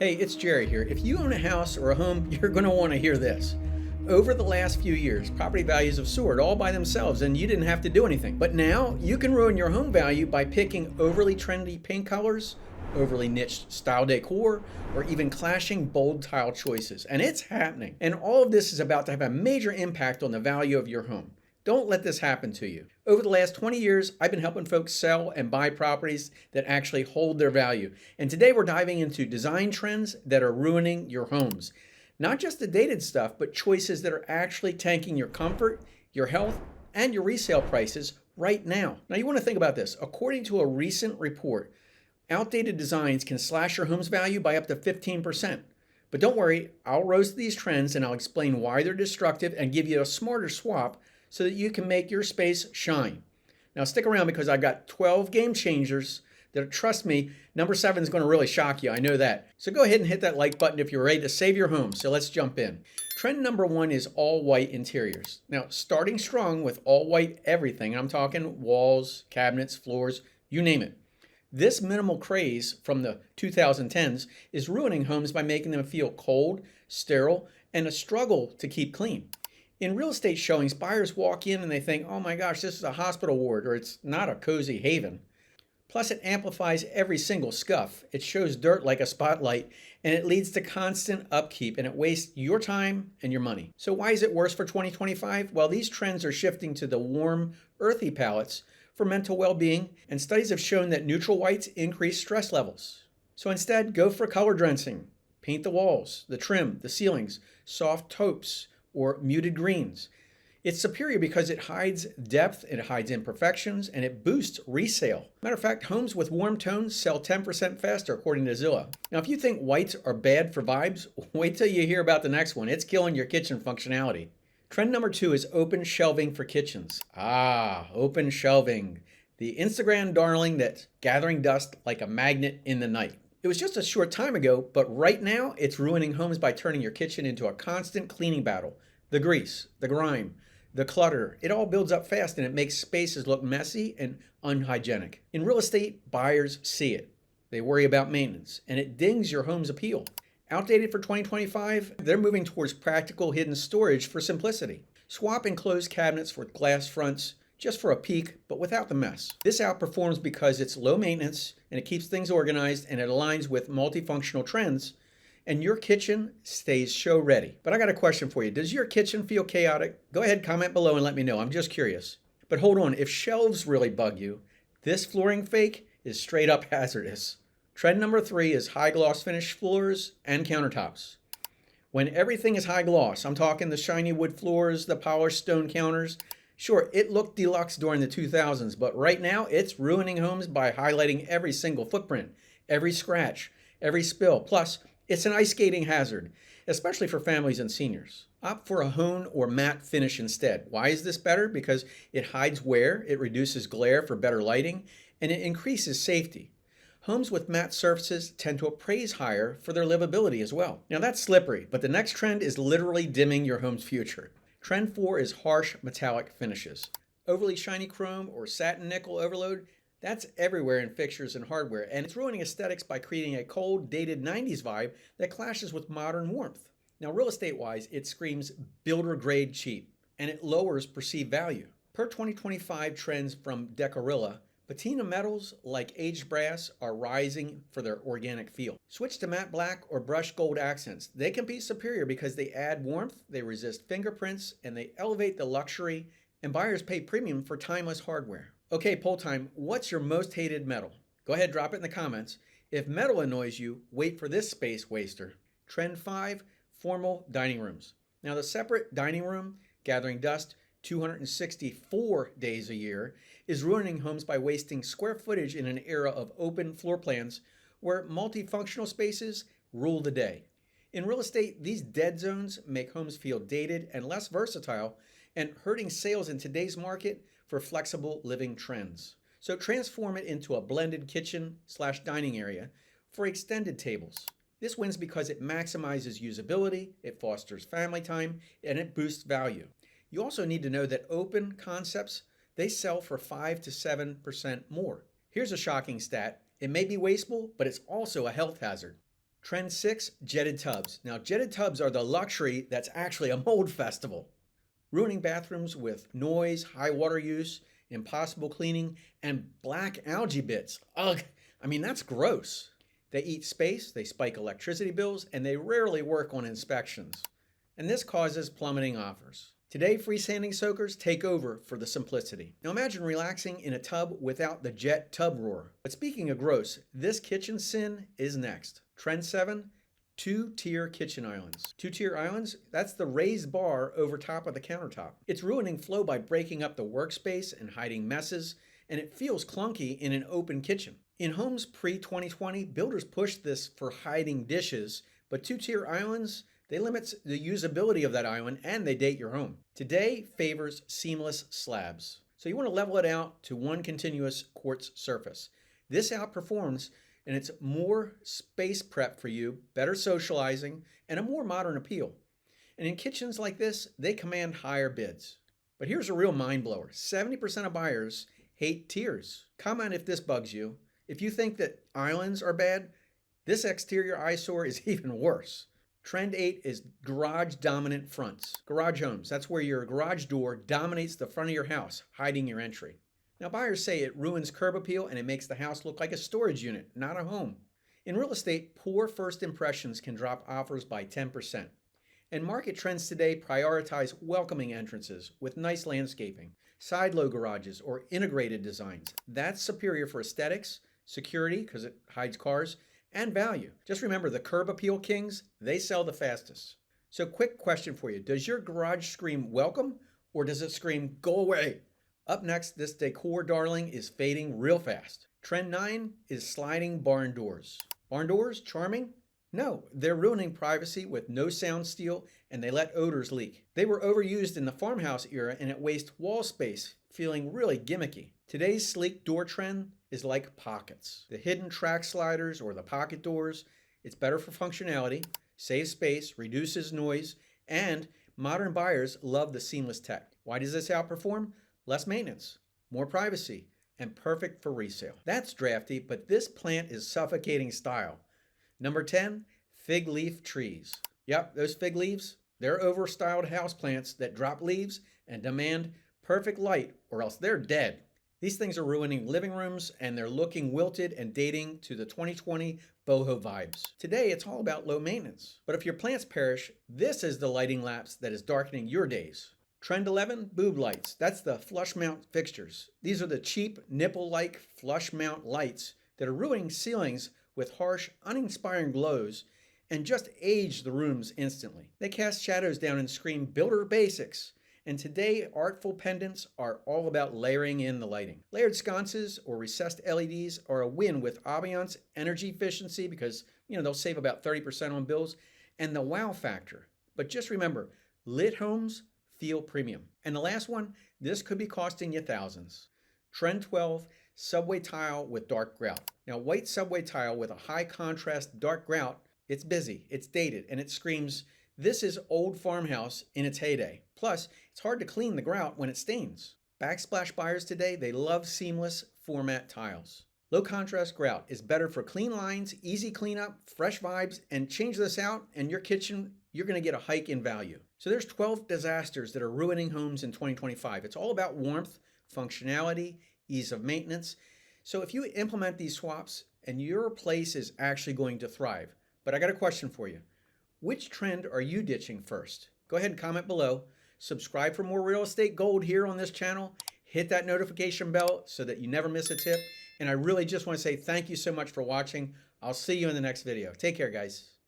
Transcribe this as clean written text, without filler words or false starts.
Hey, it's Jerry here. If you own a house or a home, you're going to want to hear this. Over the last few years, property values have soared all by themselves and you didn't have to do anything. But now you can ruin your home value by picking overly trendy paint colors, overly niche style decor, or even clashing bold tile choices. And it's happening. And all of this is about to have a major impact on the value of your home. Don't let this happen to you. Over the last 20 years, I've been helping folks sell and buy properties that actually hold their value. And today we're diving into design trends that are ruining your homes. Not just the dated stuff, but choices that are actually tanking your comfort, your health, and your resale prices right now. Now you want to think about this. According to a recent report, outdated designs can slash your home's value by up to 15%. But don't worry, I'll roast these trends and I'll explain why they're destructive and give you a smarter swap so that you can make your space shine. Now stick around because I've got 12 game changers that, trust me, number 7 is going to really shock you. I know that. So go ahead and hit that like button if you're ready to save your home. So let's jump in. Trend number 1 is all white interiors. Now starting strong with all white everything. I'm talking walls, cabinets, floors, you name it. This minimal craze from the 2010s is ruining homes by making them feel cold, sterile, and a struggle to keep clean. In real estate showings, buyers walk in and they think, oh my gosh, this is a hospital ward, or it's not a cozy haven. Plus, it amplifies every single scuff. It shows dirt like a spotlight, and it leads to constant upkeep, and it wastes your time and your money. So why is it worse for 2025? Well, these trends are shifting to the warm, earthy palettes for mental well-being, and studies have shown that neutral whites increase stress levels. So instead, go for color drenching. Paint the walls, the trim, the ceilings, soft taupes, or muted greens. It's superior because it hides depth, it hides imperfections, and it boosts resale. Matter of fact, homes with warm tones sell 10% faster according to Zillow. Now, if you think whites are bad for vibes, wait till you hear about the next one. It's killing your kitchen functionality. Trend number 2 is open shelving for kitchens. Open shelving. The Instagram darling that's gathering dust like a magnet in the night. It was just a short time ago, but right now it's ruining homes by turning your kitchen into a constant cleaning battle. The grease, the grime, the clutter, it all builds up fast and it makes spaces look messy and unhygienic. In real estate, buyers see it. They worry about maintenance and it dings your home's appeal. Outdated for 2025, they're moving towards practical hidden storage for simplicity. Swap enclosed cabinets for glass fronts, just for a peek, but without the mess. This outperforms because it's low maintenance and it keeps things organized and it aligns with multifunctional trends, and your kitchen stays show ready. But I got a question for you. Does your kitchen feel chaotic? Go ahead, comment below and let me know. I'm just curious. But hold on, if shelves really bug you, this flooring fake is straight up hazardous. Trend number 3 is high gloss finish floors and countertops. When everything is high gloss, I'm talking the shiny wood floors, the polished stone counters. Sure, it looked deluxe during the 2000s, but right now it's ruining homes by highlighting every single footprint, every scratch, every spill. Plus, it's an ice skating hazard, especially for families and seniors. Opt for a hone or matte finish instead. Why is this better? Because it hides wear, it reduces glare for better lighting, and it increases safety. Homes with matte surfaces tend to appraise higher for their livability as well. Now that's slippery, but the next trend is literally dimming your home's future. Trend 4 is harsh metallic finishes. Overly shiny chrome or satin nickel overload, that's everywhere in fixtures and hardware, and it's ruining aesthetics by creating a cold, dated 90s vibe that clashes with modern warmth. Now, real estate-wise, it screams builder-grade cheap, and it lowers perceived value. Per 2025 trends from Decorilla, patina metals like aged brass are rising for their organic feel. Switch to matte black or brushed gold accents. They can be superior because they add warmth, they resist fingerprints, and they elevate the luxury, and buyers pay premium for timeless hardware. Okay, poll time. What's your most hated metal? Go ahead, drop it in the comments. If metal annoys you, wait for this space waster. Trend 5, formal dining rooms. Now the separate dining room, gathering dust, 264 days a year, is ruining homes by wasting square footage in an era of open floor plans where multifunctional spaces rule the day. In real estate, these dead zones make homes feel dated and less versatile and hurting sales in today's market for flexible living trends. So transform it into a blended kitchen/dining area for extended tables. This wins because it maximizes usability, it fosters family time, and it boosts value. You also need to know that open concepts, they sell for 5 to 7% more. Here's a shocking stat. It may be wasteful, but it's also a health hazard. Trend 6, jetted tubs. Now, jetted tubs are the luxury that's actually a mold festival, ruining bathrooms with noise, high water use, impossible cleaning, and black algae bits. Ugh, I mean, that's gross. They eat space, they spike electricity bills, and they rarely work on inspections. And this causes plummeting offers. Today, freestanding soakers take over for the simplicity. Now imagine relaxing in a tub without the jet tub roar. But speaking of gross, this kitchen sin is next. Trend 7, two-tier kitchen islands. Two-tier islands, that's the raised bar over top of the countertop. It's ruining flow by breaking up the workspace and hiding messes, and it feels clunky in an open kitchen. In homes pre-2020, builders pushed this for hiding dishes, but two-tier islands, they limit the usability of that island and they date your home. Today favors seamless slabs. So you want to level it out to one continuous quartz surface. This outperforms and it's more space prep for you, better socializing, and a more modern appeal. And in kitchens like this, they command higher bids. But here's a real mind blower. 70% of buyers hate tiers. Comment if this bugs you. If you think that islands are bad, this exterior eyesore is even worse. Trend 8 is garage dominant fronts. Garage homes, that's where your garage door dominates the front of your house, hiding your entry. Now buyers say it ruins curb appeal and it makes the house look like a storage unit, not a home. In real estate, poor first impressions can drop offers by 10%. And market trends today prioritize welcoming entrances with nice landscaping, side-low garages, or integrated designs. That's superior for aesthetics, security, because it hides cars, and value. Just remember, the curb appeal kings, they sell the fastest. So quick question for you. Does your garage scream welcome or does it scream go away? Up next, this decor darling is fading real fast. Trend 9 is sliding barn doors. Barn doors, charming? No, they're ruining privacy with no sound steel and they let odors leak. They were overused in the farmhouse era and it wastes wall space, feeling really gimmicky. Today's sleek door trend is like pockets. The hidden track sliders or the pocket doors, it's better for functionality, saves space, reduces noise, and modern buyers love the seamless tech. Why does this outperform? Less maintenance, more privacy, and perfect for resale. That's drafty, but this plant is suffocating style. Number 10, fig leaf trees. Yep, those fig leaves, they're overstyled houseplants that drop leaves and demand perfect light or else they're dead. These things are ruining living rooms and they're looking wilted and dating to the 2020 boho vibes. Today, it's all about low maintenance. But if your plants perish, this is the lighting lapse that is darkening your days. Trend 11, boob lights. That's the flush mount fixtures. These are the cheap, nipple-like flush mount lights that are ruining ceilings with harsh, uninspiring glows and just age the rooms instantly. They cast shadows down and scream builder basics. And today, artful pendants are all about layering in the lighting. Layered sconces or recessed LEDs are a win with ambiance, energy efficiency, because they'll save about 30% on bills, and the wow factor. But just remember, lit homes feel premium. And the last one, this could be costing you thousands. Trend 12, subway tile with dark grout. Now, white subway tile with a high contrast dark grout, it's busy, it's dated, and it screams, this is old farmhouse in its heyday. Plus, it's hard to clean the grout when it stains. Backsplash buyers today, they love seamless format tiles. Low contrast grout is better for clean lines, easy cleanup, fresh vibes, and change this out and your kitchen, you're gonna get a hike in value. So there's 12 disasters that are ruining homes in 2025. It's all about warmth, functionality, ease of maintenance. So if you implement these swaps and your place is actually going to thrive. But I got a question for you. Which trend are you ditching first? Go ahead and comment below. Subscribe for more real estate gold here on this channel. Hit that notification bell so that you never miss a tip. And I really just want to say thank you so much for watching. I'll see you in the next video. Take care, guys.